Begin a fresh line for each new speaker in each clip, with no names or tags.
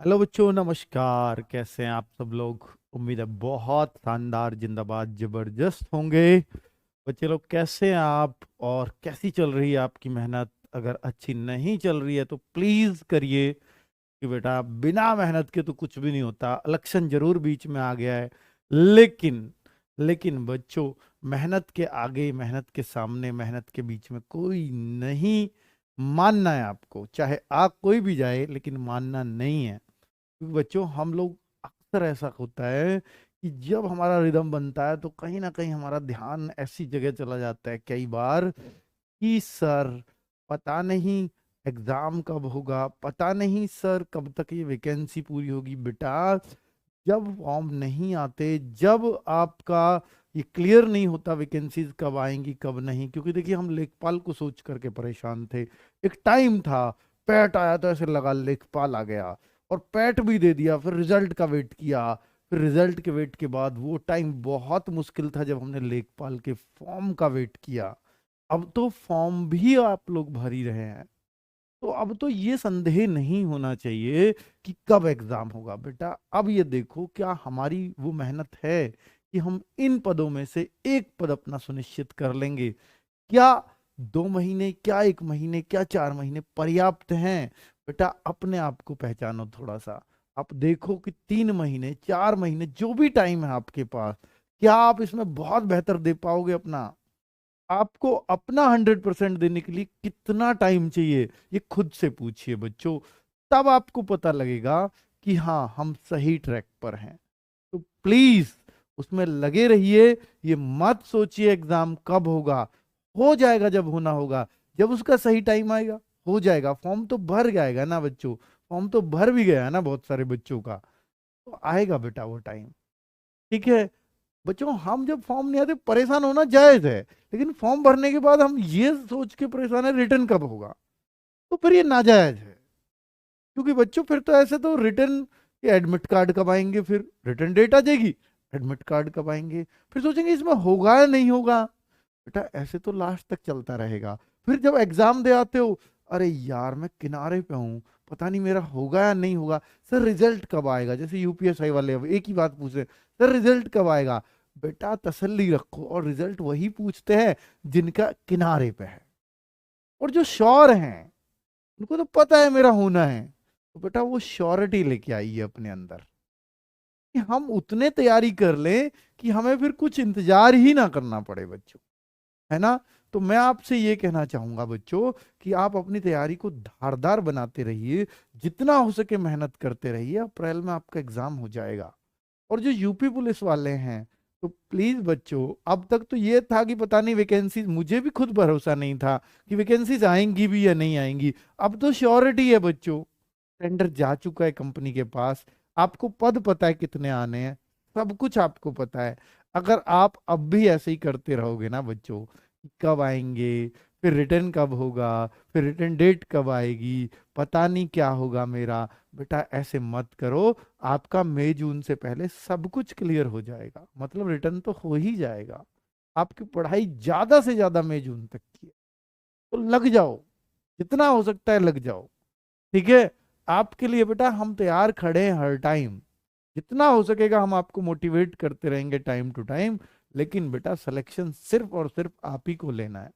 Hello बच्चों, नमस्कार। कैसे हैं आप सब लोग? उम्मीद है बहुत शानदार, जिंदाबाद, जबरदस्त होंगे। बच्चे लोग कैसे हैं आप? और कैसी चल रही है आपकी मेहनत? अगर अच्छी नहीं चल रही है तो प्लीज करिए कि बेटा बिना मेहनत के तो कुछ भी नहीं होता। इलेक्शन जरूर बीच में आ गया है, लेकिन लेकिन बच्चों, मेहनत के आगे, मेहनत के सामने, मेहनत के बीच में कोई नहीं। मानना है आपको, चाहे आग कोई भी जाए, लेकिन मानना नहीं है। क्योंकि बच्चों, हम लोग अक्सर ऐसा होता है कि जब हमारा रिदम बनता है तो कहीं ना कहीं हमारा ध्यान ऐसी जगह चला जाता है कई बार कि सर पता नहीं एग्जाम कब होगा, पता नहीं सर कब तक ये वैकेंसी पूरी होगी। बेटा, जब फॉर्म नहीं आते, जब आपका ये क्लियर नहीं होता वैकेंसीज कब आएंगी कब नहीं, क्योंकि देखिए हम लेखपाल को सोच करके परेशान थे। एक टाइम था, पैट आया तो ऐसे लगा लेखपाल आ गया, और पैट भी दे दिया, फिर रिजल्ट का वेट किया। फिर रिजल्ट के वेट के बाद वो टाइम बहुत मुश्किल था जब हमने लेखपाल के फॉर्म का वेट किया। अब तो फॉर्म भी आप लोग भर ही रहे हैं, तो अब तो ये संदेह नहीं होना चाहिए कि कब एग्जाम होगा। बेटा, अब ये देखो, क्या हमारी वो मेहनत है कि हम इन पदों में से एक पद अपना सुनिश्चित कर लेंगे? क्या 2 महीने, क्या 1 महीने, क्या 4 महीने पर्याप्त हैं? बेटा, अपने आप को पहचानो थोड़ा सा। आप देखो कि 3 महीने, 4 महीने, जो भी टाइम है आपके पास, क्या आप इसमें बहुत बेहतर दे पाओगे अपना? आपको अपना 100% देने के लिए कितना टाइम चाहिए, ये खुद से पूछिए बच्चों। तब आपको पता लगेगा कि हाँ, हम सही ट्रैक पर हैं। तो प्लीज उसमें लगे रहिए। ये मत सोचिए एग्जाम कब होगा। हो जाएगा जब होना होगा, जब उसका सही टाइम आएगा हो जाएगा। फॉर्म तो भर जाएगा ना बच्चों, फॉर्म तो भर भी गया है ना बहुत सारे बच्चों का। तो आएगा बेटा वो टाइम, ठीक है? बच्चों, हम जब फॉर्म नहीं आते परेशान होना जायज है, लेकिन फॉर्म भरने के बाद हम ये सोच के परेशान है रिटर्न कब होगा, तो फिर ये नाजायज है। क्योंकि बच्चों, फिर तो ऐसे तो रिटर्न के एडमिट कार्ड कब आएंगे, फिर रिटर्न डेट आ जाएगी, एडमिट कार्ड कब आएंगे, फिर सोचेंगे इसमें होगा या नहीं होगा। बेटा, ऐसे तो लास्ट तक चलता रहेगा। फिर जब एग्जाम दे आते हो, अरे यार मैं किनारे पे हूँ, पता नहीं मेरा होगा या नहीं होगा। सर रिजल्ट कब आएगा? जैसे यूपीएसआई वाले अब एक ही बात पूछ रहे हैं, सर रिजल्ट कब आएगा? बेटा, तसल्ली रखो, और रिजल्ट वही पूछते हैं जिनका किनारे पे है। और जो श्योर हैं, उनको तो पता है मेरा होना है, तो बेटा वो श्योरिटी लेके आइए अपने अंदर कि हम उतने तैयारी कर लें कि हमें फिर कुछ इंतजार ही ना करना पड़े बच्चों, है ना? तो मैं आपसे ये कहना चाहूंगा बच्चों कि आप अपनी तैयारी को धारदार बनाते रहिए, जितना हो सके मेहनत करते रहिए। अप्रैल में आपका एग्जाम हो जाएगा। और जो यूपी पुलिस वाले हैं, तो प्लीज बच्चों, अब तक तो ये था कि पता नहीं वैकेंसीज, मुझे भी खुद भरोसा नहीं था कि वैकेंसीज आएंगी भी या नहीं आएंगी। अब तो श्योरिटी है बच्चों, टेंडर जा चुका है कंपनी के पास, आपको पद पता है कितने आने हैं, सब कुछ आपको पता है। अगर आप अब भी ऐसे ही करते रहोगे ना बच्चों, कि कब आएंगे, फिर रिटर्न कब होगा, फिर रिटर्न डेट कब आएगी, पता नहीं क्या होगा मेरा, बेटा ऐसे मत करो। आपका मई जून से पहले सब कुछ क्लियर हो जाएगा, मतलब रिटर्न तो हो ही जाएगा। आपकी पढ़ाई ज्यादा से ज्यादा मई जून तक की है, तो लग जाओ, जितना हो सकता है लग जाओ, ठीक है? आपके लिए बेटा हम तैयार खड़े हैं हर टाइम। जितना हो सकेगा हम आपको मोटिवेट करते रहेंगे टाइम टू टाइम। लेकिन बेटा, सिलेक्शन सिर्फ और सिर्फ आप ही को लेना है,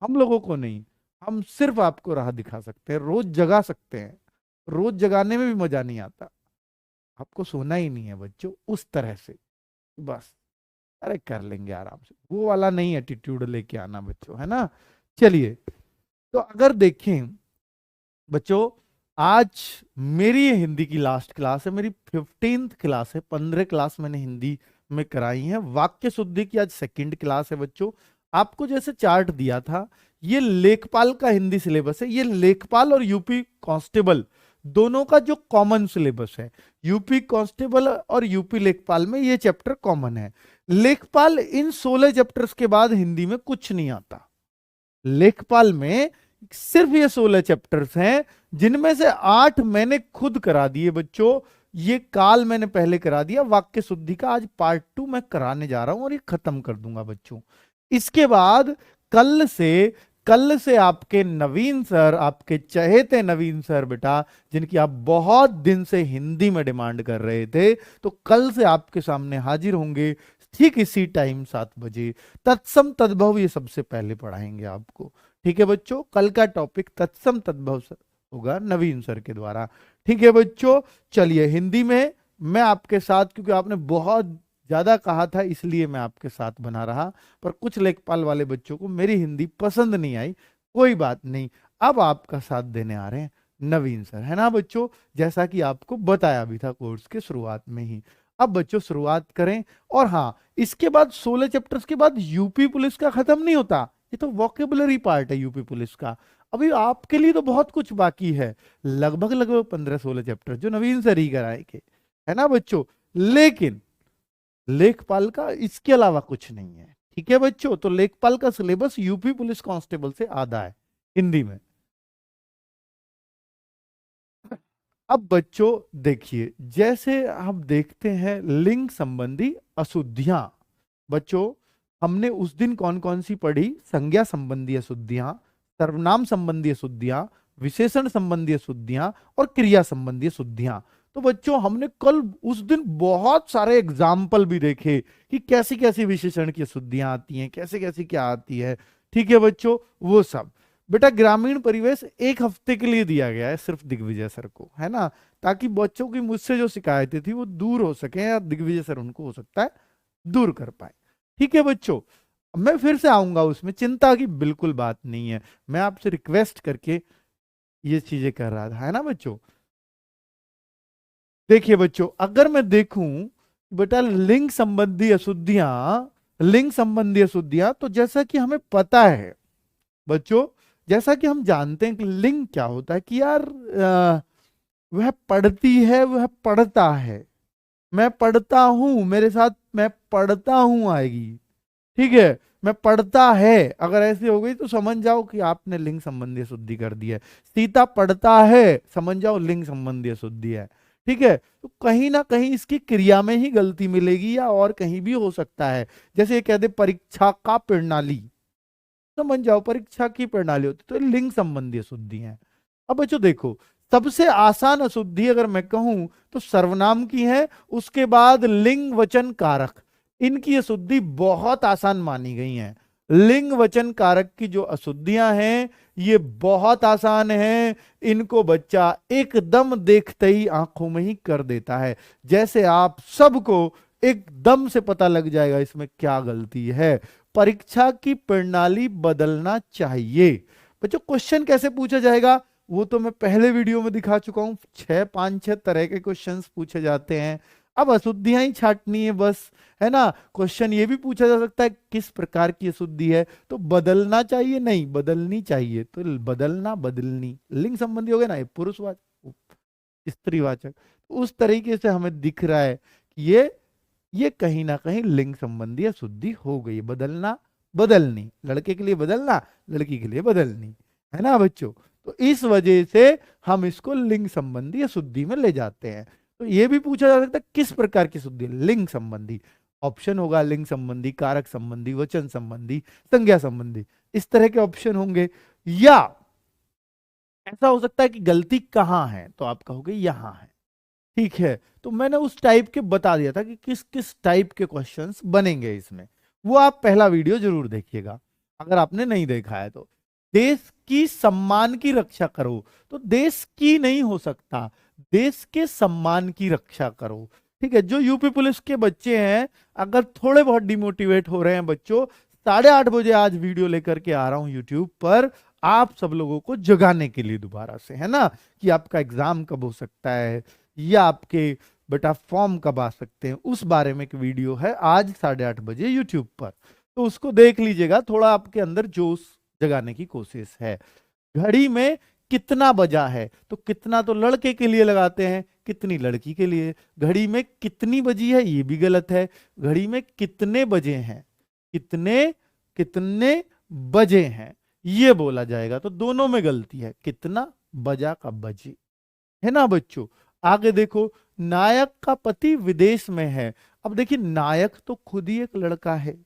हम लोगों को नहीं। हम सिर्फ आपको राह दिखा सकते हैं, रोज जगा सकते हैं। रोज जगाने में भी मजा नहीं आता, आपको सोना ही नहीं है बच्चों उस तरह से। बस, अरे कर लेंगे आराम से, वो वाला नहीं एटीट्यूड लेके आना बच्चों, है ना? चलिए, तो अगर देखें बच्चों, आज मेरी ये हिंदी की लास्ट क्लास है, मेरी 15th क्लास है। 15 क्लास मैंने हिंदी में कराई है। वाक्य शुद्धि की आज सेकंड क्लास है बच्चों। आपको जैसे चार्ट दिया था, ये लेखपाल का हिंदी सिलेबस है। ये लेखपाल और यूपी कांस्टेबल दोनों का जो कॉमन सिलेबस है, यूपी कांस्टेबल और यूपी लेखपाल में ये चैप्टर कॉमन है। लेखपाल इन 16 चैप्टर्स के बाद हिंदी में कुछ नहीं आता। लेखपाल में सिर्फ ये 16 चैप्टर्स हैं, जिनमें से 8 मैंने खुद करा दिए बच्चों। ये काल मैंने पहले करा दिया, वाक्य शुद्धि का आज पार्ट 2 मैं कराने जा रहा हूं, और ये खत्म कर दूंगा बच्चों। इसके बाद कल से कल से आपके नवीन सर, आपके चहेते नवीन सर बेटा, जिनकी आप बहुत दिन से हिंदी में डिमांड कर रहे थे, तो कल से आपके सामने हाजिर होंगे ठीक इसी टाइम 7 बजे। तत्सम तद्भव ये सबसे पहले पढ़ाएंगे आपको। ठीक है बच्चों, कल का टॉपिक तत्सम तद्भव होगा नवीन सर के द्वारा। ठीक है बच्चों, चलिए हिंदी में मैं आपके साथ, क्योंकि आपने बहुत ज्यादा कहा था इसलिए मैं आपके साथ बना रहा, पर कुछ लेखपाल वाले बच्चों को मेरी हिंदी पसंद नहीं आई, कोई बात नहीं, अब आपका साथ देने आ रहे हैं नवीन सर, है ना बच्चों, जैसा कि आपको बताया भी था कोर्स के शुरुआत में ही। अब बच्चों शुरुआत करें। और हाँ, इसके बाद 16 चैप्टर्स के बाद यूपी पुलिस का खत्म नहीं होता, ये तो वोकेबुलरी पार्ट है यूपी पुलिस का। अभी आपके लिए तो बहुत कुछ बाकी है, लगभग लगभग 15-16 चैप्टर जो नवीन सर ही कराएंगे, है ना बच्चों। लेकिन लेखपाल का इसके अलावा कुछ नहीं है। ठीक है बच्चों, तो लेखपाल का सिलेबस यूपी पुलिस कांस्टेबल से आधा है हिंदी में। अब बच्चों देखिए, जैसे हम देखते हैं लिंग संबंधी अशुद्धियां, बच्चों हमने उस दिन कौन कौन सी पढ़ी? संज्ञा संबंधी अशुद्धियां, सर्वनाम संबंधी अशुद्धियां, विशेषण संबंधी अशुद्धियां और क्रिया संबंधी अशुद्धियां। तो बच्चों हमने कल उस दिन बहुत सारे एग्जाम्पल भी देखे कि कैसी कैसी विशेषण की अशुद्धियां आती हैं, कैसे कैसी क्या आती है। ठीक है बच्चों, वो सब बेटा ग्रामीण परिवेश 1 हफ्ते के लिए दिया गया है सिर्फ दिग्विजय सर को, है ना, ताकि बच्चों की मुझसे जो शिकायतें थी वो दूर हो सके, या दिग्विजय सर उनको हो सकता है दूर कर पाए। ठीक है बच्चों, मैं फिर से आऊंगा उसमें, चिंता की बिल्कुल बात नहीं है, मैं आपसे रिक्वेस्ट करके ये चीजें कर रहा था, है ना बच्चों। देखिए बच्चों, अगर मैं देखूं बेटा लिंग संबंधी अशुद्धियां, लिंग संबंधी अशुद्धियां, तो जैसा कि हमें पता है बच्चों, जैसा कि हम जानते हैं कि लिंग क्या होता है, कि यार वह पढ़ती है, वह पढ़ता है, मैं पढ़ता हूं, मेरे साथ मैं पढ़ता हूं आएगी। ठीक है, मैं पढ़ता है, अगर ऐसी हो गई तो समझ जाओ कि आपने लिंग संबंधी अशुद्धि कर दी है। सीता पढ़ता है, समझ जाओ लिंग संबंधी अशुद्धि है। ठीक है, तो कहीं ना कहीं इसकी क्रिया में ही गलती मिलेगी, या और कहीं भी हो सकता है। जैसे ये कह दे परीक्षा का प्रणाली, समझ जाओ परीक्षा की प्रणाली होती, तो लिंग संबंधी अशुद्धि है। अब बच्चों देखो, सबसे आसान अशुद्धि अगर मैं कहूं तो सर्वनाम की है, उसके बाद लिंग वचन कारक, इनकी अशुद्धि बहुत आसान मानी गई है। लिंग वचन कारक की जो अशुद्धियां हैं ये बहुत आसान है, इनको बच्चा एकदम देखते ही आंखों में ही कर देता है, जैसे आप सबको एकदम से पता लग जाएगा इसमें क्या गलती है। परीक्षा की प्रणाली बदलना चाहिए। बच्चों क्वेश्चन कैसे पूछा जाएगा वो तो मैं पहले वीडियो में दिखा चुका हूं, 5-6 तरह के क्वेश्चंस पूछे जाते हैं। अब अशुद्धियां ही छांटनी है बस, है ना। क्वेश्चन ये भी पूछा जा सकता है किस प्रकार की अशुद्धि है, तो बदलना चाहिए, नहीं बदलनी चाहिए, तो बदलना बदलनी लिंग संबंधी हो गया ना, ये पुरुषवाचक स्त्रीवाचक, उस तरीके से हमें दिख रहा है कि ये कहीं ना कहीं लिंग संबंधी अशुद्धि हो गई। बदलना बदलनी, लड़के के लिए बदलना, लड़की के लिए बदलनी, है ना बच्चों। तो इस वजह से हम इसको लिंग संबंधी अशुद्धि में ले जाते हैं। तो ये भी पूछा जा सकता है किस प्रकार की शुद्धि, लिंग संबंधी। ऑप्शन होगा लिंग संबंधी, कारक संबंधी, वचन संबंधी, संज्ञा संबंधी, इस तरह के ऑप्शन होंगे। या ऐसा हो सकता है कि गलती कहां है, तो आप कहोगे यहां है। ठीक है, तो मैंने उस टाइप के बता दिया था कि किस किस टाइप के क्वेश्चंस बनेंगे इसमें, वो आप पहला वीडियो जरूर देखिएगा अगर आपने नहीं देखा है तो। देश की सम्मान की रक्षा करो, तो देश की नहीं हो सकता, देश के सम्मान की रक्षा करो। ठीक है, जो यूपी पुलिस के बच्चे हैं अगर थोड़े बहुत डिमोटिवेट हो रहे हैं बच्चों, 8:30 बजे आज वीडियो लेकर के आ रहा हूं यूट्यूब पर, आप सब लोगों को जगाने के लिए दोबारा से, है ना, कि आपका एग्जाम कब हो सकता है, या आपके बेटा फॉर्म कब आ सकते हैं, उस बारे में एक वीडियो है आज 8:30 बजे यूट्यूब पर, तो उसको देख लीजिएगा, थोड़ा आपके अंदर जोश जगाने की कोशिश है। घड़ी में कितना बजा है, तो कितना तो लड़के के लिए लगाते हैं, कितनी लड़की के लिए। घड़ी में कितनी बजी है ये भी गलत है, घड़ी में कितने बजे हैं, कितने कितने बजे हैं ये बोला जाएगा, तो दोनों में गलती है, कितना बजा का बजे, है ना बच्चों। आगे देखो, नायक का पति विदेश में है। अब देखिए नायक तो खुद ही एक लड़का है,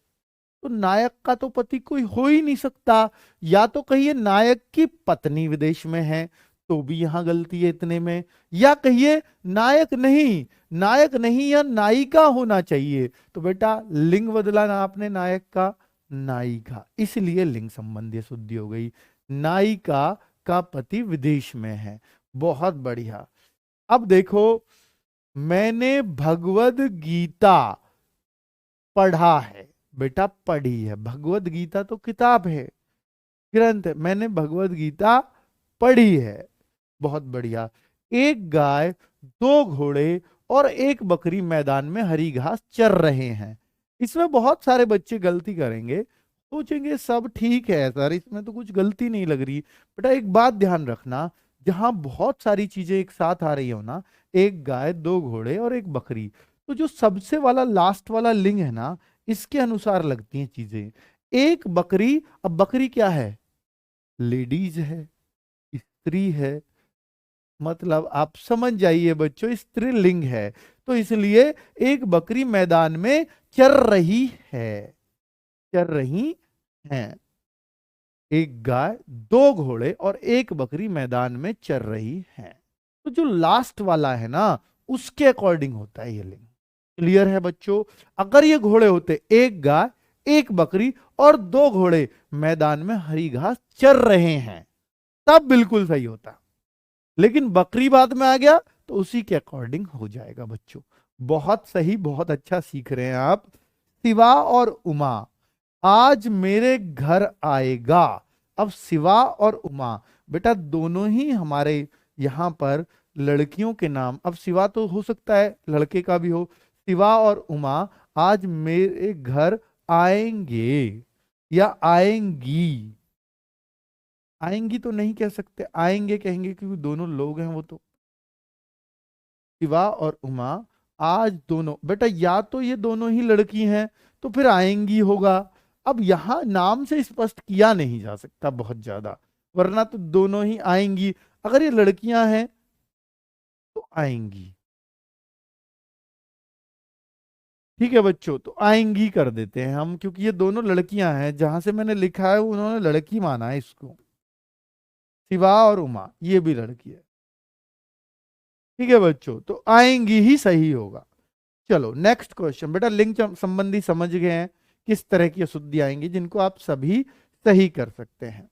तो नायक का तो पति कोई हो ही नहीं सकता। या तो कहिए नायक की पत्नी विदेश में है, तो भी यहां गलती है इतने में। या कहिए नायक नहीं या नायिका होना चाहिए, तो बेटा लिंग बदला ना आपने नायक का, नायिका, इसलिए लिंग संबंधी अशुद्धि हो गई। नायिका का पति विदेश में है। बहुत बढ़िया। अब देखो, मैंने भगवद गीता पढ़ा है। बेटा पढ़ी है, भगवद गीता तो किताब है, ग्रंथ है। मैंने भगवद गीता पढ़ी है। बहुत बढ़िया। एक गाय, दो घोड़े और एक बकरी मैदान में हरी घास चर रहे हैं। इसमें बहुत सारे बच्चे गलती करेंगे, सोचेंगे सब ठीक है सर, इसमें तो कुछ गलती नहीं लग रही। बेटा एक बात ध्यान रखना, जहां बहुत सारी चीजें एक साथ आ रही हो ना, एक गाय, दो घोड़े और एक बकरी, तो जो सबसे वाला लास्ट वाला लिंग है ना, इसके अनुसार लगती हैं चीजें। एक बकरी, अब बकरी क्या है? लेडीज है, स्त्री है, मतलब आप समझ जाइए बच्चों, स्त्रीलिंग है। तो इसलिए एक बकरी मैदान में चर रही है, चर रही है। एक गाय, दो घोड़े और एक बकरी मैदान में चर रही है। तो जो लास्ट वाला है ना, उसके अकॉर्डिंग होता है ये लिंग। क्लियर है बच्चों? अगर ये घोड़े होते, एक गाय, एक बकरी और दो घोड़े मैदान में हरी घास चर रहे हैं, तब बिल्कुल सही होता। लेकिन बकरी बाद में आ गया, तो उसी के अकॉर्डिंग हो जाएगा बच्चों। बहुत सही, बहुत अच्छा सीख रहे हैं आप। शिवा और उमा आज मेरे घर आएगा। अब शिवा और उमा, बेटा दोनों ही हमारे यहां पर लड़कियों के नाम। अब शिवा तो हो सकता है लड़के का भी हो। शिवा और उमा आज मेरे घर आएंगे या आएंगी। आएंगी तो नहीं कह सकते, आएंगे कहेंगे, क्योंकि दोनों लोग हैं वो तो। शिवा और उमा आज दोनों, बेटा या तो ये दोनों ही लड़की हैं, तो फिर आएंगी होगा। अब यहां नाम से स्पष्ट किया नहीं जा सकता बहुत ज्यादा, वरना तो दोनों ही आएंगी। अगर ये लड़कियां हैं तो आएंगी। ठीक है बच्चों, तो आएंगी कर देते हैं हम, क्योंकि ये दोनों लड़कियां हैं, जहां से मैंने लिखा है उन्होंने लड़की माना है इसको। शिवा और उमा ये भी लड़की है। ठीक है बच्चों, तो आएंगी ही सही होगा। चलो नेक्स्ट क्वेश्चन। बेटा लिंग संबंधी समझ गए हैं किस तरह की अशुद्धि आएंगी, जिनको आप सभी सही कर सकते हैं।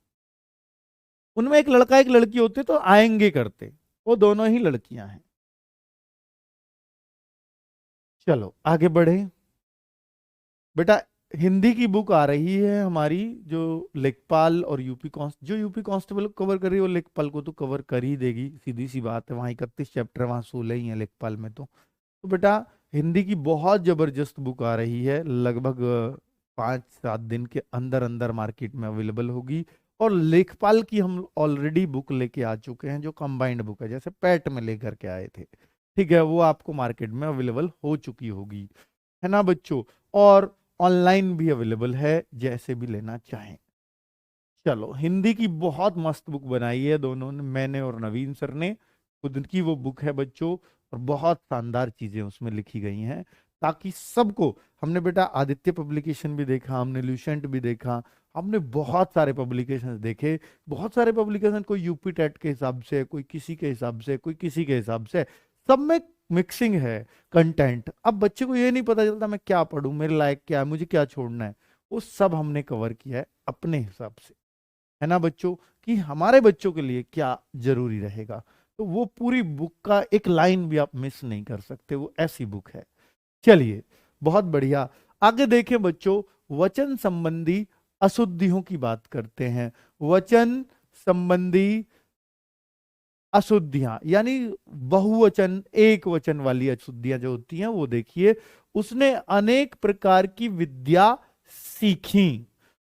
उनमें एक लड़का एक लड़की होते तो आएंगे करते, वो दोनों ही लड़कियां हैं। चलो आगे बढ़े। बेटा हिंदी की बुक आ रही है हमारी, जो लेखपाल और जो यूपी कांस्टेबल को कवर कर रही है, वो लेखपाल को तो कवर कर ही देगी, सीधी सी बात है। वहाँ 31 चैप्टर, वहाँ 16 ही है लेखपाल में। तो बेटा हिंदी की बहुत जबरदस्त बुक आ रही है, लगभग 5-7 दिन के अंदर अंदर मार्केट में अवेलेबल होगी। और लेखपाल की हम ऑलरेडी बुक लेके आ चुके हैं, जो कंबाइंड बुक है, जैसे पैट में लेकर के आए थे। ठीक है, वो आपको मार्केट में अवेलेबल हो चुकी होगी, है ना बच्चों? और ऑनलाइन भी अवेलेबल है, जैसे भी लेना चाहें। चलो हिंदी की बहुत मस्त बुक बनाई है दोनों ने, मैंने और नवीन सर ने। खुद की वो बुक है बच्चों, और बहुत शानदार चीजें उसमें लिखी गई हैं, ताकि सबको। हमने बेटा आदित्य पब्लिकेशन भी देखा, हमने ल्यूसेंट भी देखा, हमने बहुत सारे पब्लिकेशन देखे। बहुत सारे पब्लिकेशन, कोई यूपी टेट के हिसाब से, कोई किसी के हिसाब से, कोई किसी के हिसाब से, सब में मिक्सिंग है कंटेंट। अब बच्चे को ये नहीं पता चलता मैं क्या पढ़ूं, मेरे लायक क्या है, मुझे क्या छोड़ना है। वो सब हमने कवर किया है अपने हिसाब से, है ना बच्चों? कि हमारे बच्चों के लिए क्या जरूरी रहेगा। तो वो पूरी बुक का एक लाइन भी आप मिस नहीं कर सकते, वो ऐसी बुक है। चलिए बहुत बढ़िया, आगे देखें बच्चों। वचन संबंधी अशुद्धियों की बात करते हैं। वचन संबंधी अशुद्धियां, यानी बहुवचन, एक वचन वाली अशुद्धियां जो होती हैं, वो देखिए। उसने अनेक प्रकार की विद्या सीखी।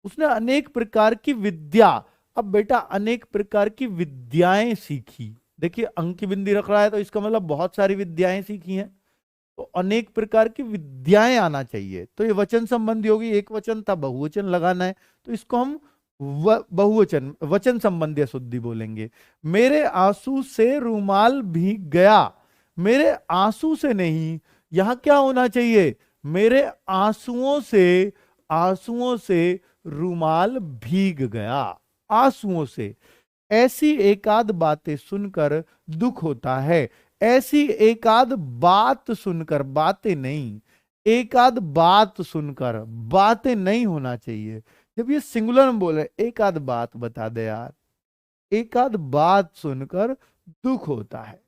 उसने अनेक प्रकार की विद्या। अब बेटा अनेक प्रकार की विद्याएं सीखी, देखिए अंक की बिंदी रख रहा है, तो इसका मतलब बहुत सारी विद्याएं सीखी हैं। तो अनेक प्रकार की विद्याएं आना चाहिए, तो ये वचन संबंधी होगी। एक वचन था, बहुवचन लगाना है, तो इसको हम बहुवचन, वचन संबंधी अशुद्धि बोलेंगे। मेरे आंसू से रूमाल भीग गया। मेरे आंसू से नहीं, यहां क्या होना चाहिए? मेरे आंसुओं से आंसुओं से रुमाल भीग गया। आंसुओं से। ऐसी एकाध बातें सुनकर दुख होता है। ऐसी एकाध बात सुनकर, बातें नहीं, एकाध बात सुनकर, बातें नहीं होना चाहिए। जब ये सिंगुलर में बोल रहे एकाध बात बता दे यार, एकाध बात सुनकर दुख होता है,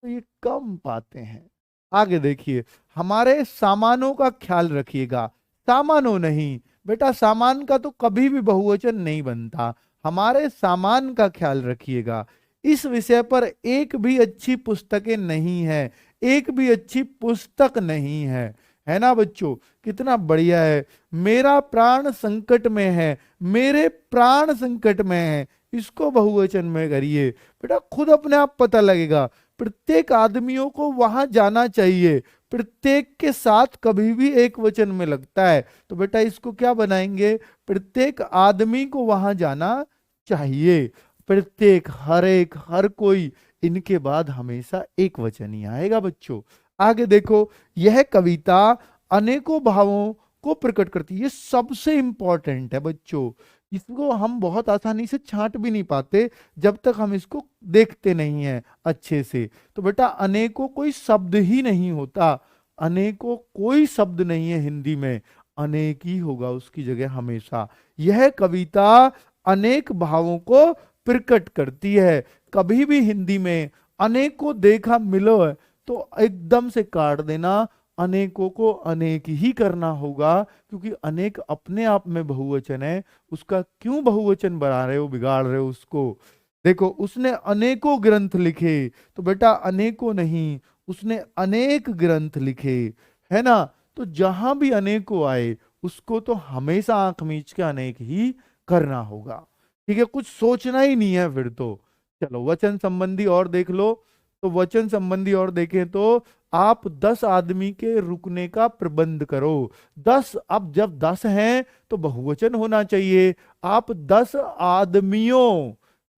तो ये कम पाते हैं। आगे देखिए, हमारे सामानों का ख्याल रखिएगा। सामानों नहीं बेटा, सामान का तो कभी भी बहुवचन नहीं बनता। हमारे सामान का ख्याल रखिएगा। इस विषय पर एक भी अच्छी पुस्तकें नहीं है, एक भी अच्छी पुस्तक नहीं है ना बच्चों? कितना बढ़िया है। मेरा प्राण संकट में है, मेरे प्राण संकट में है, इसको बहुवचन में करिए बेटा, खुद अपने आप पता लगेगा। प्रत्येक आदमियों को वहां जाना चाहिए। प्रत्येक के साथ कभी भी एक वचन में लगता है, तो बेटा इसको क्या बनाएंगे? प्रत्येक आदमी को वहां जाना चाहिए। प्रत्येक, हर एक, हर कोई, इनके बाद हमेशा एक वचन ही आएगा बच्चों। आगे देखो, यह कविता अनेकों भावों को प्रकट करती है। ये सबसे इंपॉर्टेंट है बच्चों, इसको हम बहुत आसानी से छांट भी नहीं पाते जब तक हम इसको देखते नहीं हैं अच्छे से। तो बेटा अनेकों कोई शब्द ही नहीं होता, अनेकों कोई शब्द नहीं है हिंदी में, अनेक ही होगा उसकी जगह हमेशा। यह कविता अनेक भावों को प्रकट करती है। कभी भी हिंदी में अनेकों देखा मिलो है तो एकदम से काट देना, अनेकों को अनेक ही करना होगा, क्योंकि अनेक अपने आप में बहुवचन है। उसका क्यों बहुवचन बना रहे हो, बिगाड़ रहे हो उसको? देखो, उसने अनेकों ग्रंथ लिखे, तो बेटा अनेकों नहीं, उसने अनेक ग्रंथ लिखे, है ना? तो जहां भी अनेकों आए उसको तो हमेशा आंख मीच के अनेक ही करना होगा। ठीक है, कुछ सोचना ही नहीं है फिर तो। चलो वचन संबंधी और देख लो। तो वचन संबंधी और देखें तो आप 10 आदमी के रुकने का प्रबंध करो। 10, अब जब 10 हैं तो बहुवचन होना चाहिए। आप 10 आदमियों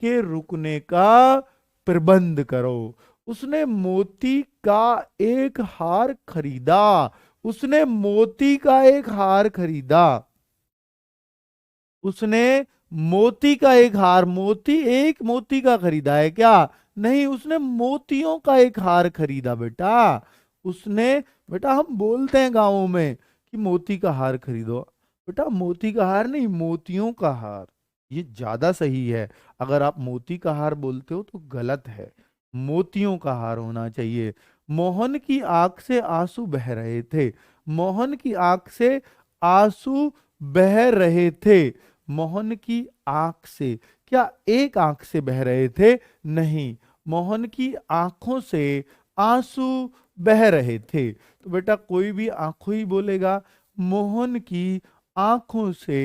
के रुकने का प्रबंध करो। उसने मोती का एक हार खरीदा। उसने मोती का एक हार खरीदा। उसने मोती का एक हार, मोती एक मोती का खरीदा है क्या? नहीं, उसने मोतियों का एक हार खरीदा बेटा। उसने, बेटा हम बोलते हैं गांवों में कि मोती का हार खरीदो, बेटा मोती का हार नहीं, मोतियों का हार, ये ज्यादा सही है। अगर आप मोती का हार बोलते हो तो गलत है, मोतियों का हार होना चाहिए। मोहन की आंख से आंसू बह रहे थे। मोहन की आंख से आंसू बह रहे थे। मोहन की आंख से, क्या एक आंख से बह रहे थे? नहीं, मोहन की आंखों से आंसू बह रहे थे। तो बेटा कोई भी आंखों ही बोलेगा। मोहन की आंखों से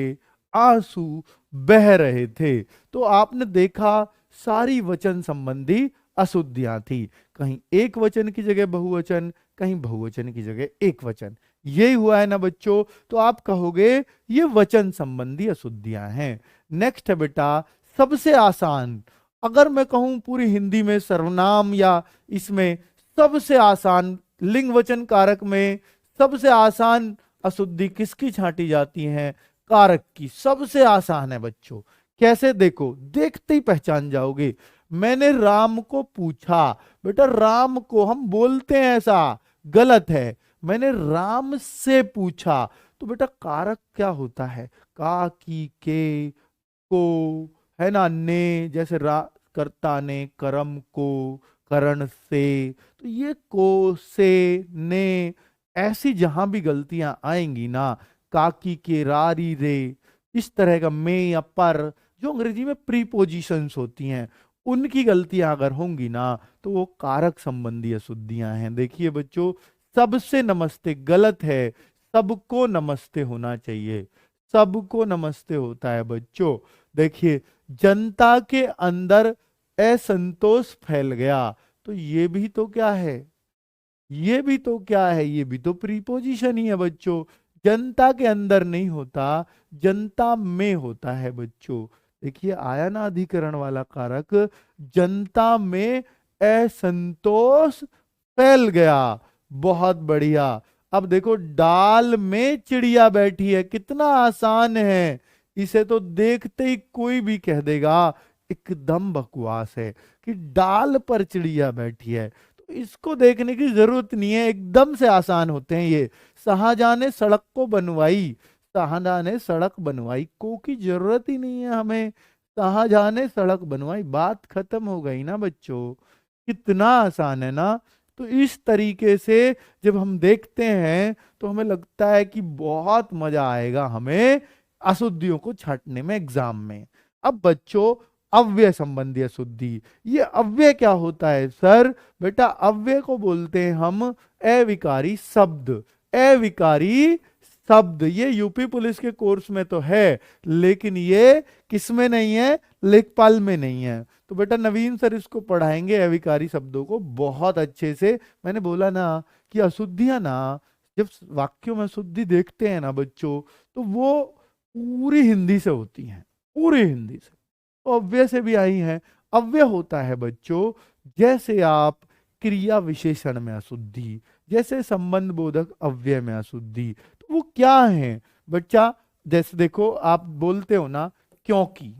आंसू बह रहे थे। तो आपने देखा सारी वचन संबंधी अशुद्धियां थी। कहीं एक वचन की जगह बहुवचन, कहीं बहुवचन की जगह एक वचन। यही हुआ है ना बच्चों? तो आप कहोगे ये वचन संबंधी अशुद्धियां हैं। नेक्स्ट है बेटा सबसे आसान। अगर मैं कहूं पूरी हिंदी में सर्वनाम या इसमें सबसे आसान लिंग वचन कारक में सबसे आसान अशुद्धि किसकी छांटी जाती है? कारक की। सबसे आसान है बच्चों। कैसे? देखो, देखते ही पहचान जाओगे। मैंने राम को पूछा। बेटा राम को हम बोलते हैं ऐसा, गलत है। मैंने राम से पूछा, तो बेटा कारक क्या होता है? का, की, के, को, है ना, ने, जैसे कर्ता ने, कर्म को, करण से। तो ये को, से, ने, ऐसी जहां भी गलतियां आएंगी ना, काकी के, रारी रे, इस तरह का में या पर, जो अंग्रेजी में प्रीपोजिशंस होती हैं, उनकी गलतियां अगर होंगी ना तो वो कारक संबंधी अशुद्धियां हैं। देखिए बच्चों, सबसे नमस्ते गलत है, सबको नमस्ते होना चाहिए। सबको नमस्ते होता है बच्चों। देखिए, जनता के अंदर असंतोष फैल गया, तो ये भी तो क्या है? ये भी तो क्या है? ये भी तो प्रीपोजिशन ही है बच्चों। जनता के अंदर नहीं होता, जनता में होता है बच्चों। देखिए आया ना अधिकरण वाला कारक, जनता में असंतोष फैल गया। बहुत बढ़िया। अब देखो, डाल में चिड़िया बैठी है, कितना आसान है। इसे तो देखते ही कोई भी कह देगा एकदम बकवास है कि डाल पर चिड़िया बैठी है। तो इसको देखने की जरूरत नहीं है, एकदम से आसान होते हैं ये। शाहजहां ने सड़क को बनवाई, शाहजहां ने सड़क बनवाई, को की जरूरत ही नहीं है हमें। शाहजहां ने सड़क बनवाई, बात खत्म हो गई ना बच्चों। कितना आसान है ना। तो इस तरीके से जब हम देखते हैं तो हमें लगता है कि बहुत मजा आएगा हमें अशुद्धियों को छांटने में एग्जाम में। अब बच्चों, अव्यय संबंधी अशुद्धि, ये अव्यय क्या होता है सर? बेटा, अव्यय को बोलते हैं हम अविकारी शब्द। अविकारी शब्द ये यूपी पुलिस के कोर्स में तो है, लेकिन ये किसमें नहीं है? लेखपाल में नहीं है। तो बेटा नवीन सर इसको पढ़ाएंगे अविकारी शब्दों को बहुत अच्छे से। मैंने बोला ना कि अशुद्धियां ना, जब वाक्यों में अशुद्धि देखते हैं ना बच्चों, तो वो पूरी हिंदी से होती हैं, पूरी हिंदी से। तो अव्यय से भी आई हैं। अव्यय होता है बच्चों, जैसे आप क्रिया विशेषण में अशुद्धि, जैसे संबंध बोधक अव्यय में अशुद्धि। तो वो क्या है बच्चा? जैसे देखो, आप बोलते हो ना क्योंकि,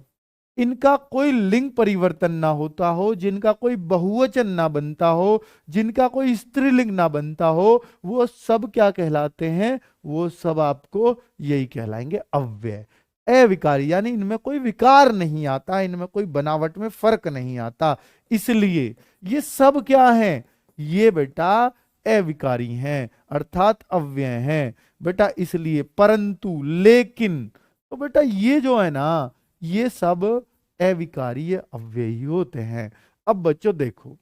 इनका कोई लिंग परिवर्तन ना होता हो, जिनका कोई बहुवचन ना बनता हो, जिनका कोई स्त्रीलिंग ना बनता हो, वो सब क्या कहलाते हैं? वो सब आपको यही कहलाएंगे अव्यय। अविकारी यानी इनमें कोई विकार नहीं आता, इनमें कोई बनावट में फर्क नहीं आता, इसलिए ये सब क्या है? ये बेटा अविकारी हैं, अर्थात अव्यय हैं बेटा। इसलिए परंतु, लेकिन, तो बेटा ये जो है ना, ये सब अविकारी अव्ययी होते हैं। अब बच्चों देखो,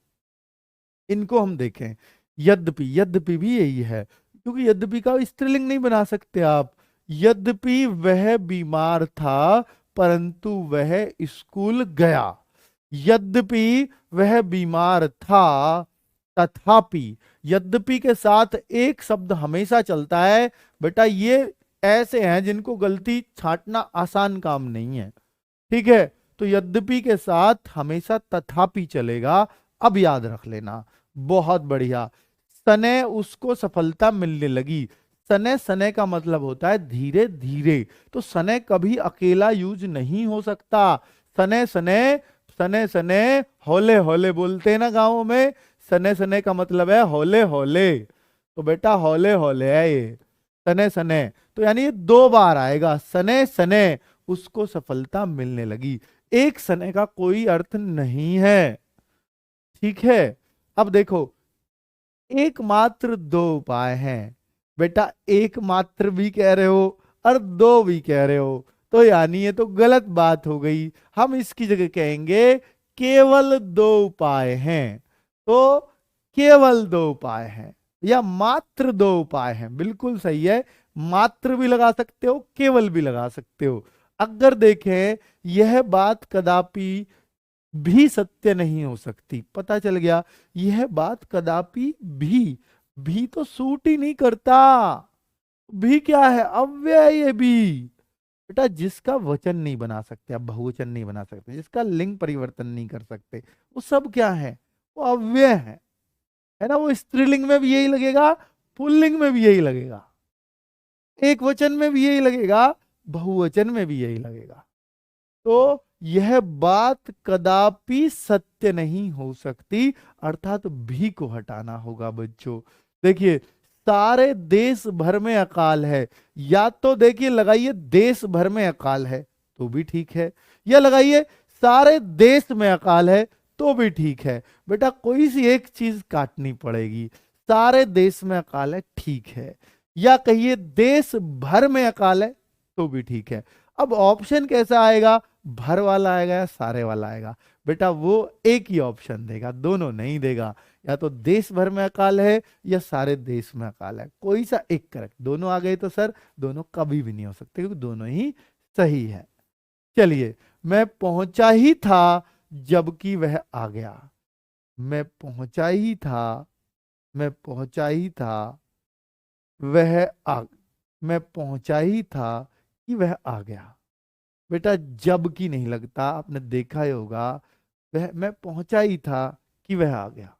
इनको हम देखें, यद्यपि, यद्यपि भी यही है, क्योंकि यद्यपि का स्त्रीलिंग नहीं बना सकते आप। यद्यपि वह बीमार था परंतु वह स्कूल गया। यद्यपि वह बीमार था, तथापि, यद्यपि के साथ एक शब्द हमेशा चलता है बेटा। ये ऐसे हैं जिनको गलती छांटना आसान काम नहीं है, ठीक है। तो यद्यपि के साथ हमेशा तथापि चलेगा। अब याद रख लेना, बहुत बढ़िया। सने उसको सफलता मिलने लगी। सने, सने का मतलब होता है धीरे धीरे। तो सने कभी अकेला यूज नहीं हो सकता। सने सने, सने सने, हौले हौले बोलते हैं ना गाँवों में। सने सने का मतलब है हौले हौले। तो बेटा हौले हौले है ये, सने सने। तो यानी ये 2 बार आएगा, सने सने उसको सफलता मिलने लगी। एक सने का कोई अर्थ नहीं है, ठीक है। अब देखो, एकमात्र 2 उपाय हैं बेटा। एकमात्र भी कह रहे हो और 2 भी कह रहे हो, तो यानी ये तो गलत बात हो गई। हम इसकी जगह कहेंगे केवल 2 उपाय हैं। तो केवल 2 उपाय हैं या मात्र 2 उपाय हैं, बिल्कुल सही है। मात्र भी लगा सकते हो, केवल भी लगा सकते हो। अगर देखें, यह बात कदापि भी सत्य नहीं हो सकती। पता चल गया, यह बात कदापि भी तो सूट ही नहीं करता। भी क्या है? अव्यय है भी बेटा। जिसका वचन नहीं बना सकते आप, बहुवचन नहीं बना सकते, जिसका लिंग परिवर्तन नहीं कर सकते, वो सब क्या है? वो अव्यय है ना। वो स्त्रीलिंग में भी यही लगेगा, पुल्लिंग में भी यही लगेगा, एक वचन में भी यही लगेगा, बहुवचन में भी यही लगेगा। तो यह बात कदापि सत्य नहीं हो सकती, अर्थात भी को हटाना होगा बच्चों। देखिए, सारे देश भर में अकाल है, या तो देखिए लगाइए देश भर में अकाल है तो भी ठीक है, या लगाइए सारे देश में अकाल है तो भी ठीक है। बेटा कोई सी एक चीज काटनी पड़ेगी। सारे देश में अकाल है ठीक है, या कहिए देश भर में अकाल है तो भी ठीक है। अब ऑप्शन कैसा आएगा? भर वाला आएगा या सारे वाला आएगा? बेटा वो एक ही ऑप्शन देगा, दोनों नहीं देगा। या तो देश भर में अकाल है या सारे देश में अकाल है, कोई सा एक करेक्ट। दोनों आ गए तो सर दोनों कभी भी नहीं हो सकते, क्योंकि दोनों ही सही है। चलिए, मैं पहुंचा ही था जबकि वह आ गया। मैं पहुंचा ही था, मैं पहुंचा ही था, वह आ मैं पहुंचा ही था कि वह आ गया। बेटा जबकि नहीं लगता, आपने देखा ही होगा। वह, मैं पहुंचा ही था कि वह आ गया,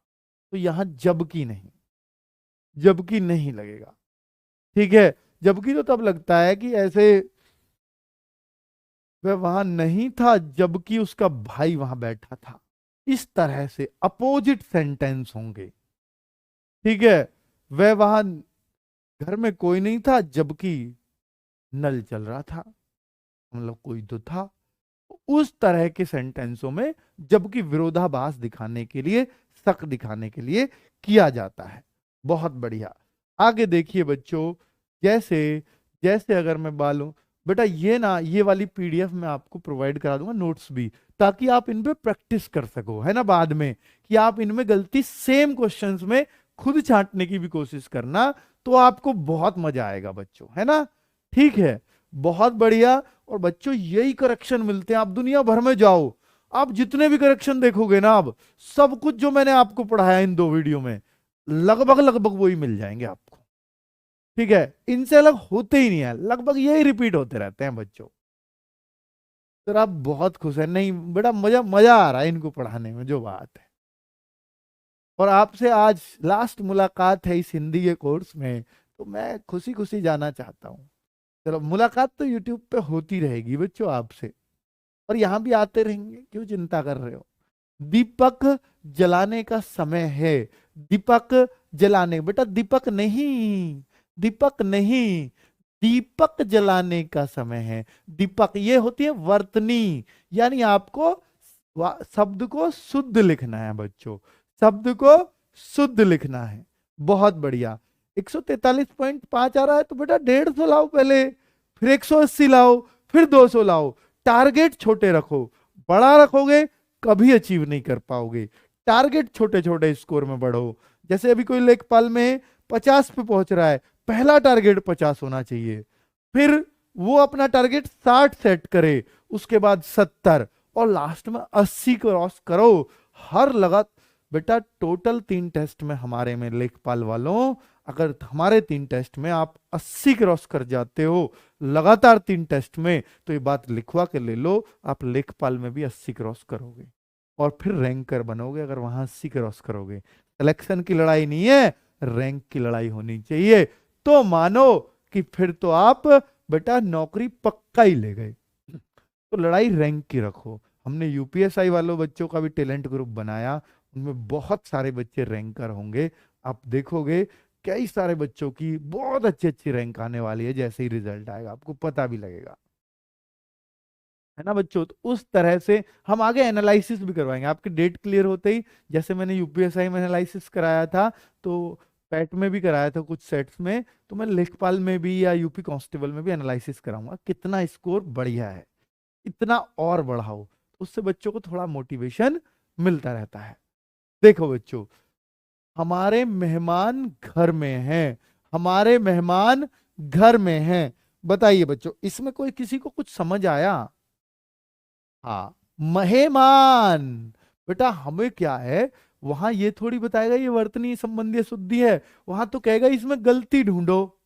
तो यहां जबकि नहीं, जबकि नहीं लगेगा। ठीक है, जबकि तो तब लगता है कि ऐसे वह वहां नहीं था जबकि उसका भाई वहां बैठा था। इस तरह से अपोजिट सेंटेंस होंगे। ठीक है, वह वहां घर में कोई नहीं था जबकि नल चल रहा था, मतलब कोई तो था। उस तरह के सेंटेंसों में जबकि विरोधाभास दिखाने के लिए, शक दिखाने के लिए किया जाता है। बहुत बढ़िया। आगे देखिए बच्चों, जैसे जैसे अगर मैं बालूं, बेटा ये ना, ये वाली पीडीएफ मैं आपको प्रोवाइड करा दूंगा, नोट्स भी, ताकि आप इन पे प्रैक्टिस कर सको, है ना, बाद में कि आप इनमें गलती सेम क्वेश्चंस में खुद छांटने की भी कोशिश करना, तो आपको बहुत मजा आएगा बच्चों, है ना। ठीक है, बहुत बढ़िया। और बच्चों यही करेक्शन मिलते हैं, आप दुनिया भर में जाओ, आप जितने भी करेक्शन देखोगे ना, अब सब कुछ जो मैंने आपको पढ़ाया इन 2 वीडियो में, लगभग लगभग वही मिल जाएंगे आपको। ठीक है, इनसे अलग होते ही नहीं है, लगभग यही रिपीट होते रहते हैं बच्चों। तो आप बहुत खुश है, नहीं बड़ा मजा मजा आ रहा है इनको पढ़ाने में, जो बात है। और आपसे आज लास्ट मुलाकात है इस हिंदी के कोर्स में, तो मैं खुशी खुशी जाना चाहता हूँ। चलो, मुलाकात तो यूट्यूब पे होती रहेगी बच्चों आपसे, और यहाँ भी आते रहेंगे, क्यों चिंता कर रहे हो। दीपक जलाने का समय है। दीपक जलाने, बेटा दीपक नहीं, दीपक नहीं, दीपक जलाने का समय है। दीपक ये होती है वर्तनी, यानी आपको शब्द को शुद्ध लिखना है बच्चों, शब्द को शुद्ध लिखना है। बहुत बढ़िया। 143.5 आ रहा है, तो बेटा 150 लाओ पहले, फिर 180 लाओ, फिर 200 लाओ। टारगेट छोटे रखो, बड़ा रखोगे कभी अचीव नहीं कर पाओगे। टारगेट छोटे छोटे स्कोर में बढ़ो। जैसे अभी कोई लेखपाल में 50 पे पहुंच रहा है, पहला टारगेट 50 होना चाहिए, फिर वो अपना टारगेट 60 सेट करे, उसके बाद 70, और लास्ट में 80 क्रॉस करो। हर लगा, बेटा टोटल 3 टेस्ट में हमारे में लेखपाल वालों, अगर हमारे 3 टेस्ट में आप 80 क्रॉस कर जाते हो लगातार 3 टेस्ट में, तो ये बात लिखवा के ले लो, आप लेखपाल में भी 80 क्रॉस करोगे, और फिर रैंकर बनोगे अगर वहां 80 क्रॉस करोगे। सिलेक्शन की लड़ाई नहीं है, रैंक की लड़ाई होनी चाहिए। तो मानो कि फिर तो आप बेटा नौकरी पक्का ही ले गए। तो लड़ाई रैंक की रखो। हमने यूपीएसआई वालों बच्चों का भी टैलेंट ग्रुप बनाया, उनमें बहुत सारे बच्चे रैंकर होंगे। आप देखोगे कई सारे बच्चों की बहुत अच्छी अच्छी रैंक आने वाली है, जैसे ही रिजल्ट आएगा आपको पता भी लगेगा, है ना बच्चों। तो उस तरह से हम आगे एनालिसिस भी करवाएंगे आपके डेट क्लियर होते ही। जैसे मैंने यूपीएसआई में एनालिसिस कराया था, तो पैट में भी कराया था कुछ सेट्स में, तो मैं लेखपाल में भी या यूपी कांस्टेबल में भी एनालिसिस कराऊंगा, कितना स्कोर बढ़िया है, इतना और बढ़ाओ। उससे बच्चों को थोड़ा मोटिवेशन मिलता रहता है। देखो बच्चों, हमारे मेहमान घर में हैं, हमारे मेहमान घर में हैं। बताइए बच्चों, इसमें कोई किसी को कुछ समझ आया? हाँ, मेहमान। बेटा हमें क्या है, वहां ये थोड़ी बताएगा ये वर्तनी संबंधी शुद्धि है, वहां तो कहेगा इसमें गलती ढूंढो।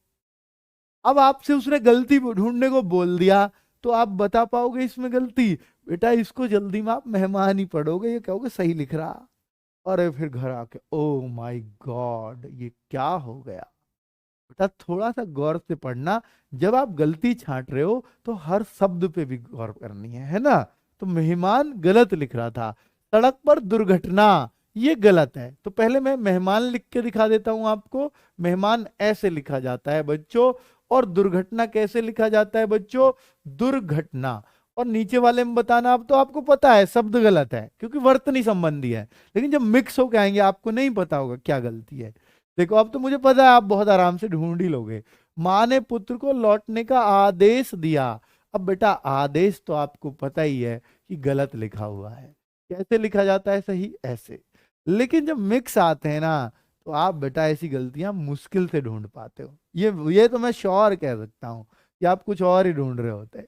अब आपसे उसने गलती ढूंढने को बोल दिया, तो आप बता पाओगे इसमें गलती? बेटा इसको जल्दी में आप मेहमान ही पढ़ोगे, ये कहोगे सही लिख रहा। अरे फिर घर आके ओ माय गॉड ये क्या हो गया। बेटा थोड़ा सा गौर से पढ़ना, जब आप गलती छांट रहे हो तो हर शब्द पे भी गौर करनी है ना। तो मेहमान गलत लिख रहा था, सड़क पर दुर्घटना ये गलत है, तो पहले मैं मेहमान लिख के दिखा देता हूं आपको। मेहमान ऐसे लिखा जाता है बच्चों, और दुर्घटना कैसे लिखा जाता है बच्चों? दुर्घटना। और नीचे वाले में बताना, अब तो आपको पता है शब्द गलत है क्योंकि वर्तनी संबंधी है, लेकिन जब मिक्स होके आएंगे आपको नहीं पता होगा क्या गलती है। देखो अब तो मुझे पता है आप बहुत आराम से ढूंढ ही लोगे। माँ ने पुत्र को लौटने का आदेश दिया। अब बेटा आदेश तो आपको पता ही है कि गलत लिखा हुआ है, कैसे लिखा जाता है सही? ऐसे। लेकिन जब मिक्स आते हैं ना, तो आप बेटा ऐसी गलतियां मुश्किल से ढूंढ पाते हो। ये तो मैं श्योर कह सकता हूँ कि आप कुछ और ही ढूंढ रहे होते।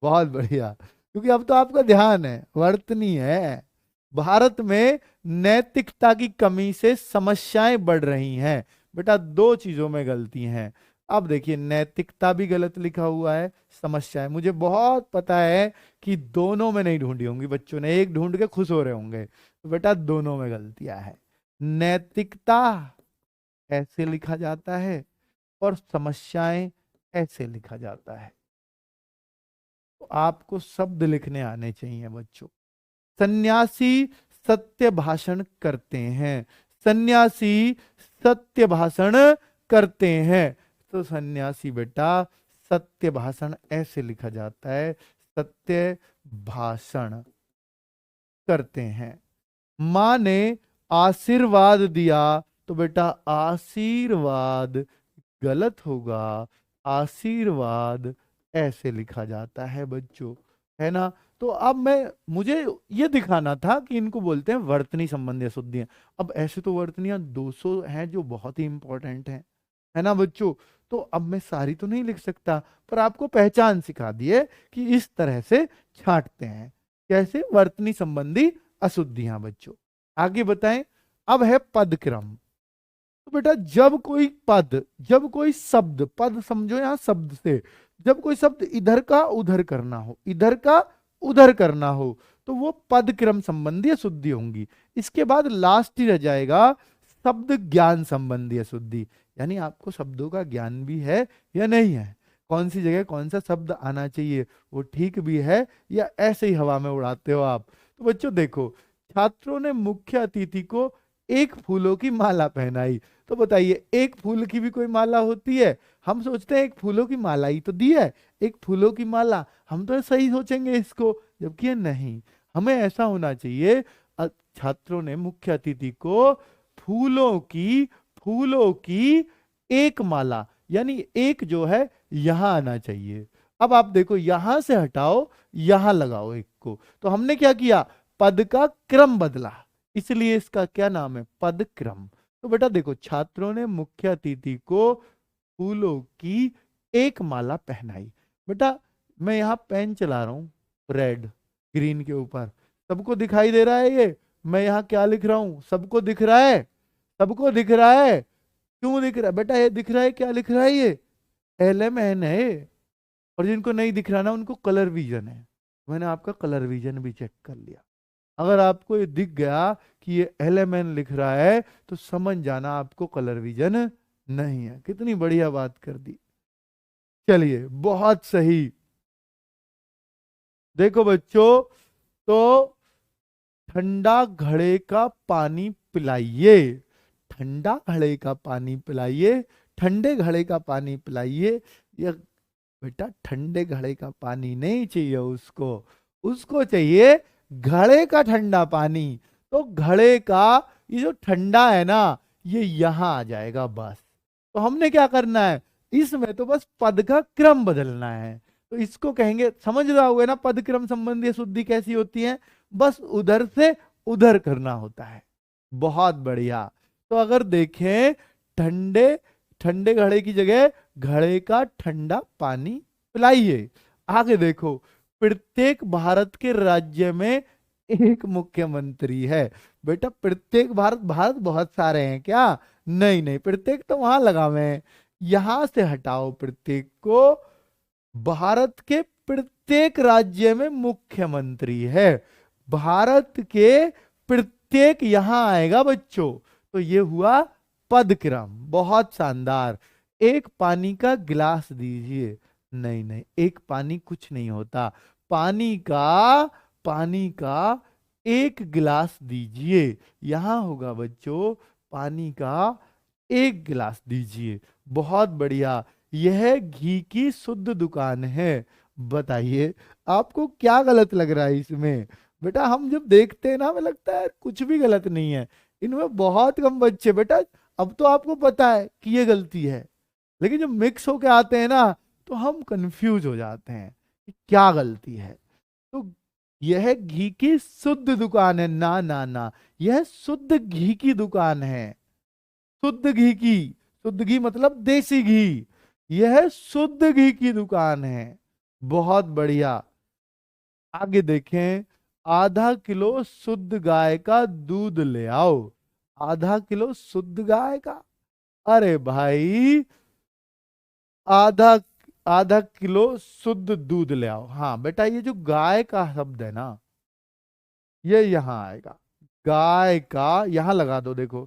बहुत बढ़िया, क्योंकि अब तो आपका ध्यान है वर्तनी है। भारत में नैतिकता की कमी से समस्याएं बढ़ रही हैं। बेटा 2 चीजों में गलती है। अब देखिए नैतिकता भी गलत लिखा हुआ है, समस्याएं, मुझे बहुत पता है कि दोनों में नहीं ढूंढी होंगी बच्चों ने, एक ढूंढ के खुश हो रहे होंगे, तो बेटा दोनों में गलतियां है। नैतिकता ऐसे लिखा जाता है, और समस्याएं ऐसे लिखा जाता है। तो आपको शब्द लिखने आने चाहिए बच्चों। सन्यासी सत्य भाषण करते हैं, सन्यासी सत्य भाषण करते हैं। तो सन्यासी बेटा सत्य भाषण ऐसे लिखा जाता है, सत्य भाषण करते हैं। माँ ने आशीर्वाद दिया, तो बेटा आशीर्वाद गलत होगा, आशीर्वाद ऐसे लिखा जाता है बच्चों, है ना। तो अब मुझे ये दिखाना था कि इनको बोलते हैं वर्तनी संबंधी अशुद्धियां। अब ऐसे तो वर्तनियां 200 हैं जो बहुत ही इंपॉर्टेंट हैं, है ना बच्चों। तो अब मैं सारी तो नहीं लिख सकता, पर आपको पहचान सिखा दी है कि इस तरह से छांटते हैं, कैसे वर्तनी संबंधी अशुद्धियां बच्चों। आगे बताएं। अब है पद क्रम। तो बेटा जब कोई पद, जब कोई शब्द, पद समझो यहां शब्द से, जब कोई शब्द इधर का उधर करना हो, इधर का उधर करना हो, तो वो पद क्रम संबंधी अशुद्धि होंगी। इसके बाद लास्ट ही रह जाएगा शब्द ज्ञान संबंधी अशुद्धि, यानी आपको शब्दों का ज्ञान भी है या नहीं है, कौन सी जगह कौन सा शब्द आना चाहिए, वो ठीक भी है या ऐसे ही हवा में उड़ाते हो आप। तो बच्चों देखो, छात्रों ने मुख्य अतिथि को एक फूलों की माला पहनाई। तो बताइए एक फूल की भी कोई माला होती है? हम सोचते हैं एक फूलों की माला ही तो दी है, एक फूलों की माला, हम तो सही सोचेंगे इसको, जबकि ये नहीं। हमें ऐसा होना चाहिए, छात्रों ने मुख्य अतिथि को फूलों की एक माला, यानी एक जो है यहां आना चाहिए। अब आप देखो यहां से हटाओ, यहां लगाओ एक को, तो हमने क्या किया, पद का क्रम बदला, इसलिए इसका क्या नाम है, पद क्रम। तो बेटा देखो, छात्रों ने मुख्य अतिथि को फूलों की एक माला पहनाई। बेटा मैं यहाँ पेन चला रहा हूँ रेड ग्रीन के ऊपर, सबको दिखाई दे रहा है ये, मैं यहाँ क्या लिख रहा हूँ, सबको दिख रहा है, सबको दिख रहा है। क्यों दिख रहा है बेटा, ये दिख रहा है, क्या लिख रहा है, ये LMN है। और जिनको नहीं दिख रहा ना, उनको कलर विजन है। मैंने आपका कलर विजन भी चेक कर लिया। अगर आपको ये दिख गया कि ये LMN लिख रहा है, तो समझ जाना आपको कलर विजन नहीं है। कितनी बढ़िया बात कर दी। चलिए बहुत सही। देखो बच्चों, तो ठंडा घड़े का पानी पिलाइए, ठंडा घड़े का पानी पिलाइए, ठंडे घड़े का पानी पिलाइए। ये बेटा ठंडे घड़े का पानी नहीं चाहिए उसको, उसको चाहिए घड़े का ठंडा पानी। तो घड़े का ये जो ठंडा है ना, ये यहां आ जाएगा बस। तो हमने क्या करना है, इसमें तो बस पद का क्रम बदलना है। तो इसको कहेंगे, समझ रहा होगा ना पद क्रम संबंधी शुद्धि कैसी होती है, बस उधर से उधर करना होता है। बहुत बढ़िया। तो अगर देखें, ठंडे ठंडे घड़े की जगह घड़े का ठंडा पानी पिलाइए। आगे देखो, प्रत्येक भारत के राज्य में एक मुख्यमंत्री है। बेटा प्रत्येक भारत, भारत बहुत सारे हैं क्या, नहीं नहीं, प्रत्येक तो वहां लगा हुए हैं, यहां से हटाओ प्रत्येक को। भारत के प्रत्येक राज्य में मुख्यमंत्री है, भारत के प्रत्येक यहां आएगा बच्चों। तो ये हुआ पद क्रम, बहुत शानदार। एक पानी का गिलास दीजिए, नहीं नहीं, एक पानी कुछ नहीं होता, पानी का एक गिलास दीजिए, यहां होगा बच्चों पानी का एक गिलास दीजिए। बहुत बढ़िया। यह घी की शुद्ध दुकान है। बताइए आपको क्या गलत लग रहा है इसमें। बेटा हम जब देखते हैं ना, हमें लगता है कुछ भी गलत नहीं है, इनमें बहुत कम बच्चे, बेटा अब तो आपको पता है कि ये गलती है, लेकिन जब मिक्स होके आते हैं ना, तो हम कंफ्यूज हो जाते हैं कि क्या गलती है। तो यह घी की शुद्ध दुकान है, ना ना ना, यह शुद्ध घी की दुकान है, शुद्ध घी की, शुद्ध घी मतलब देसी घी, यह शुद्ध घी की दुकान है। बहुत बढ़िया। आगे देखें, आधा किलो शुद्ध गाय का दूध ले आओ, आधा किलो शुद्ध गाय का, अरे भाई आधा आधा किलो शुद्ध दूध ले आओ। हाँ बेटा, ये जो गाय का शब्द है ना, ये यहां आएगा, गाय का यहां लगा दो, देखो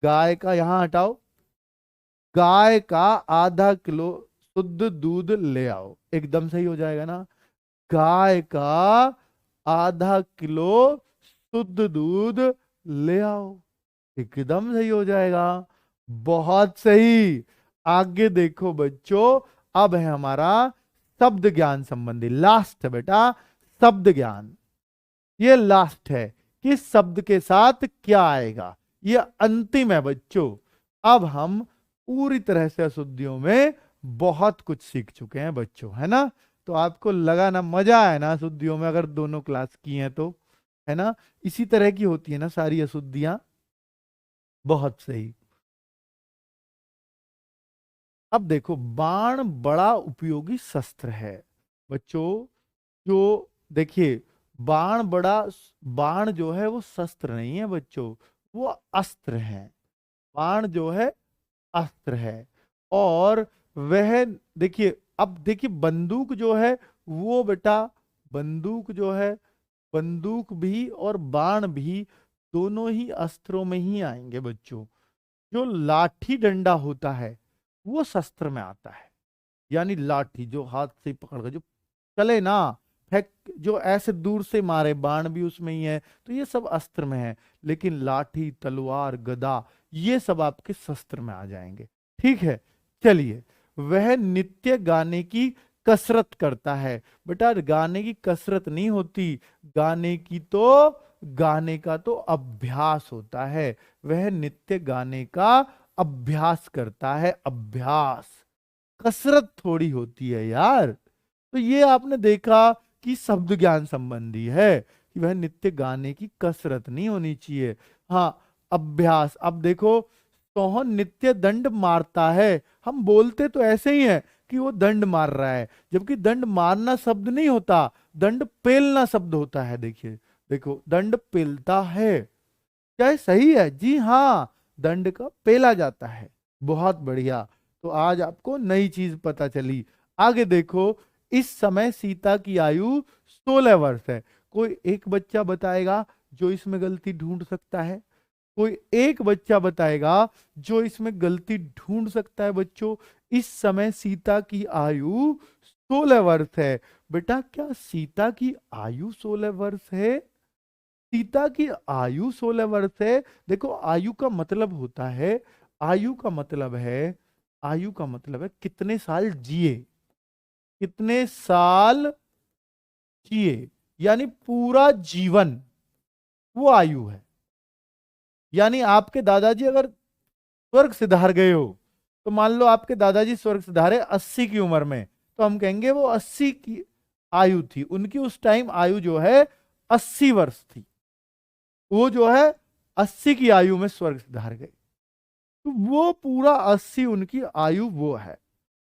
गाय का यहां हटाओ, गाय का आधा किलो शुद्ध दूध ले आओ। एकदम सही हो जाएगा ना। गाय का आधा किलो शुद्ध दूध ले आओ। एकदम सही हो जाएगा। बहुत सही। आगे देखो बच्चों, अब है हमारा शब्द ज्ञान संबंधी लास्ट है बेटा। शब्द ज्ञान ये लास्ट है कि शब्द के साथ क्या आएगा। ये अंतिम है बच्चों। अब हम पूरी तरह से अशुद्धियों में बहुत कुछ सीख चुके हैं बच्चों, है ना। तो आपको लगा ना, मजा आया ना अशुद्धियों में, अगर दोनों क्लास की हैं तो, है ना। इसी तरह की होती है ना सारी अशुद्धियां। बहुत सही। अब देखो, बाण बड़ा उपयोगी शस्त्र है बच्चों। जो देखिए, बाण बड़ा, बाण जो है वो शस्त्र नहीं है बच्चों, वो अस्त्र है। बाण जो है अस्त्र है। और वह देखिए, अब देखिए बंदूक जो है वो बेटा, बंदूक जो है, बंदूक भी और बाण भी दोनों ही अस्त्रों में ही आएंगे बच्चों। जो लाठी डंडा होता है वो शस्त्र में आता है। यानी लाठी जो हाथ से पकड़ कर जो चले ना, फेंक, जो ऐसे दूर से मारे, बाण भी उसमें ही है, तो ये सब अस्त्र में है। लेकिन लाठी, तलवार, गदा, ये सब आपके शस्त्र में आ जाएंगे। ठीक है। चलिए, वह नित्य गाने की कसरत करता है। बेटा गाने की कसरत नहीं होती, गाने की तो, गाने का तो अभ्यास होता है। वह नित्य गाने का अभ्यास करता है। अभ्यास, कसरत थोड़ी होती है यार। तो ये आपने देखा कि शब्द ज्ञान संबंधी है कि वह नित्य गाने की कसरत नहीं होनी चाहिए। हाँ, अभ्यास। अब देखो, सोहन नित्य दंड मारता है। हम बोलते तो ऐसे ही है कि वो दंड मार रहा है, जबकि दंड मारना शब्द नहीं होता, दंड पेलना शब्द होता है। देखिए, देखो दंड पेलता है। क्या ये सही है? जी हाँ, दंड का पेला जाता है। बहुत बढ़िया। तो आज आपको नई चीज पता चली। आगे देखो, इस समय सीता की आयु 16 वर्ष है। कोई एक बच्चा बताएगा जो इसमें गलती ढूंढ सकता है? कोई एक बच्चा बताएगा जो इसमें गलती ढूंढ सकता है बच्चों? इस समय सीता की आयु 16 वर्ष है। बेटा क्या सीता की आयु 16 वर्ष है? सीता की आयु 16 वर्ष है। देखो, आयु का मतलब होता है, आयु का मतलब है, आयु का मतलब है कितने साल जिए, कितने साल जिए, यानी पूरा जीवन, वो आयु है। यानी आपके दादाजी अगर स्वर्ग सिधार गए हो, तो मान लो आपके दादाजी स्वर्ग सिधारे 80 की उम्र में, तो हम कहेंगे वो 80 की आयु थी उनकी। उस टाइम आयु जो है 80 वर्ष थी। वो जो है 80 की आयु में स्वर्ग सिधार गए, तो वो पूरा 80 उनकी आयु वो है।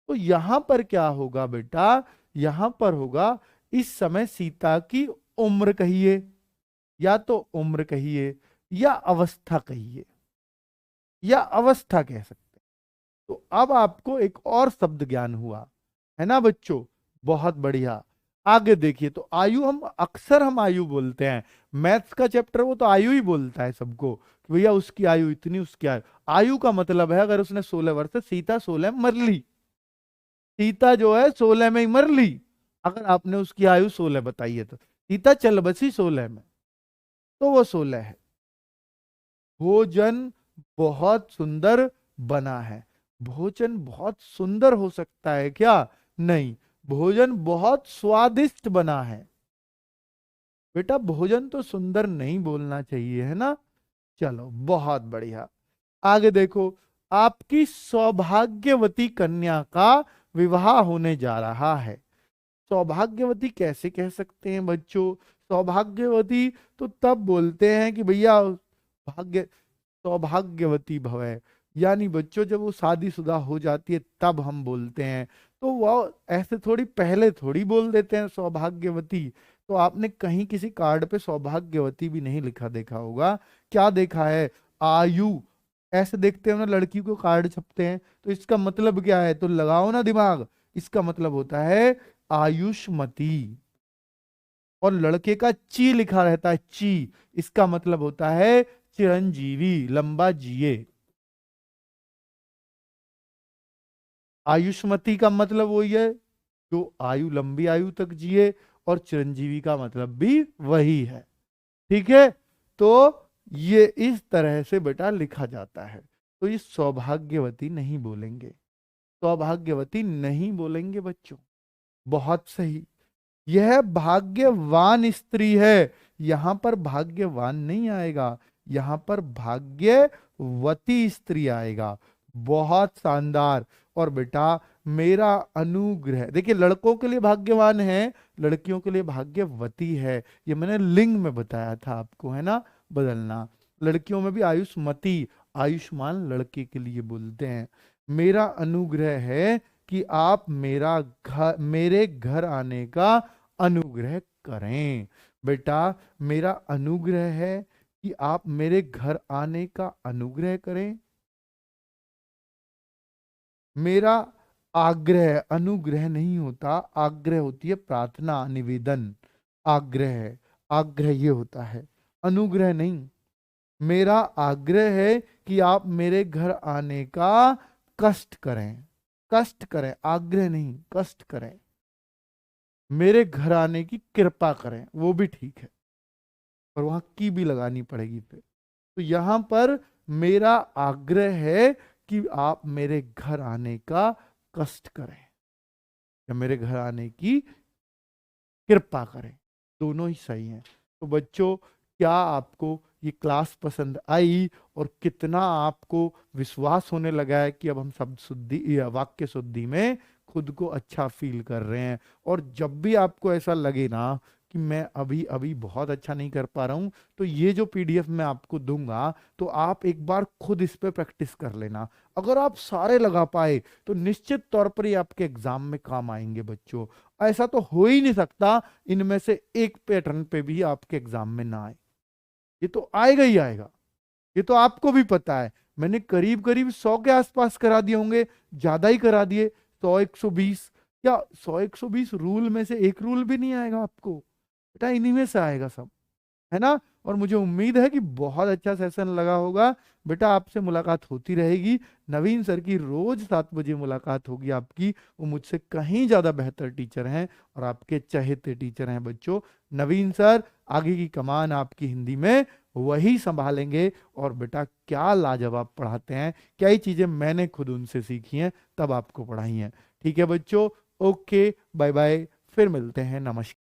तो यहां पर क्या होगा बेटा? यहां पर होगा, इस समय सीता की उम्र कहिए, या तो उम्र कहिए, या अवस्था कहिए, या अवस्था कह सकते हैं। तो अब आपको एक और शब्द ज्ञान हुआ, है ना बच्चों। बहुत बढ़िया। आगे देखिए, तो आयु, हम अक्सर हम आयु बोलते हैं, मैथ्स का चैप्टर वो तो आयु ही बोलता है सबको कि भैया उसकी आयु इतनी, उसकी आयु। आयु का मतलब है अगर उसने 16 वर्ष से, सीता 16 में मर ली, सीता जो है 16 में ही मर ली। अगर आपने उसकी आयु 16 बताई है, तो सीता चल बसी 16 में, तो वो 16 है। भोजन बहुत सुंदर बना है। भोजन बहुत सुंदर हो सकता है क्या? नहीं, भोजन बहुत स्वादिष्ट बना है। बेटा भोजन तो सुंदर नहीं बोलना चाहिए, है ना। चलो बहुत बढ़िया। आगे देखो, आपकी सौभाग्यवती कन्या का विवाह होने जा रहा है। सौभाग्यवती कैसे कह सकते हैं बच्चों? सौभाग्यवती तो तब बोलते हैं कि भैया भाग्य, सौभाग्यवती भवे, यानी बच्चों जब वो शादीशुदा हो जाती है तब हम बोलते हैं। तो वो ऐसे थोड़ी पहले थोड़ी बोल देते हैं सौभाग्यवती। तो आपने कहीं किसी कार्ड पे सौभाग्यवती भी नहीं लिखा देखा होगा। क्या देखा है? आयु। ऐसे देखते हो ना, लड़की को कार्ड छपते हैं, तो इसका मतलब क्या है? तो लगाओ ना दिमाग। इसका मतलब होता है आयुष्मती। और लड़के का ची लिखा रहता है, ची, इसका मतलब होता है चिरंजीवी, लंबा जिए। आयुष्मती का मतलब वही है जो आयु, लंबी आयु तक जिए, और चिरंजीवी का मतलब भी वही है। ठीक है, तो ये इस तरह से बेटा लिखा जाता है। तो ये सौभाग्यवती नहीं बोलेंगे, सौभाग्यवती नहीं बोलेंगे बच्चों। बहुत सही। यह भाग्यवान स्त्री है, यहां पर भाग्यवान नहीं आएगा, यहां पर भाग्यवती स्त्री आएगा। बहुत शानदार। और बेटा मेरा अनुग्रह, देखिए लड़कों के लिए भाग्यवान है, लड़कियों के लिए भाग्यवती है। ये मैंने लिंग में बताया था आपको, है ना, बदलना। लड़कियों में भी आयुष्मती, आयुष्मान लड़के के लिए बोलते हैं। मेरा अनुग्रह है कि आप मेरे घर आने का अनुग्रह करें। बेटा मेरा अनुग्रह है कि आप मेरे घर आने का अनुग्रह करें। मेरा आग्रह, अनुग्रह नहीं होता, आग्रह होती है प्रार्थना, निवेदन। आग्रह, आग्रह ये होता है, अनुग्रह नहीं। मेरा आग्रह है कि आप मेरे घर आने का कष्ट करें, कष्ट करें, आग्रह नहीं, कष्ट करें। मेरे घर आने की कृपा करें, वो भी ठीक है, पर वहां की भी लगानी पड़ेगी फिर। तो यहां पर मेरा आग्रह है कि आप मेरे घर आने का कष्ट करें, या मेरे घर आने की कृपा करें, दोनों ही सही हैं। तो बच्चों, क्या आपको ये क्लास पसंद आई, और कितना आपको विश्वास होने लगा है कि अब हम शब्द शुद्धि या वाक्य शुद्धि में खुद को अच्छा फील कर रहे हैं? और जब भी आपको ऐसा लगे ना कि मैं अभी अभी बहुत अच्छा नहीं कर पा रहा हूं, तो ये जो पीडीएफ मैं आपको दूंगा, तो आप एक बार खुद इस पे प्रैक्टिस कर लेना। अगर आप सारे लगा पाए तो निश्चित तौर पर ये आपके एग्जाम में काम आएंगे बच्चों। ऐसा तो हो ही नहीं सकता इनमें से एक पैटर्न पे भी आपके एग्जाम में ना आए। ये तो आएगा ही आएगा, ये तो आपको भी पता है। मैंने करीब करीब 100 के आसपास करा दिए होंगे, ज्यादा ही करा दिए, 100 120। क्या 100 120 रूल में से एक रूल भी नहीं आएगा आपको? बेटा इन्हीं में से आएगा सब, है ना। और मुझे उम्मीद है कि बहुत अच्छा सेशन लगा होगा। बेटा आपसे मुलाकात होती रहेगी। नवीन सर की रोज 7 बजे मुलाकात होगी आपकी। वो मुझसे कहीं ज्यादा बेहतर टीचर हैं, और आपके चहेते टीचर हैं बच्चों। नवीन सर आगे की कमान आपकी हिंदी में वही संभालेंगे। और बेटा क्या लाजवाब पढ़ाते हैं, क्या ही चीजें मैंने खुद उनसे सीखी हैं तब आपको पढ़ाई हैं। ठीक है बच्चों, ओके, बाय बाय, फिर मिलते हैं, नमस्कार।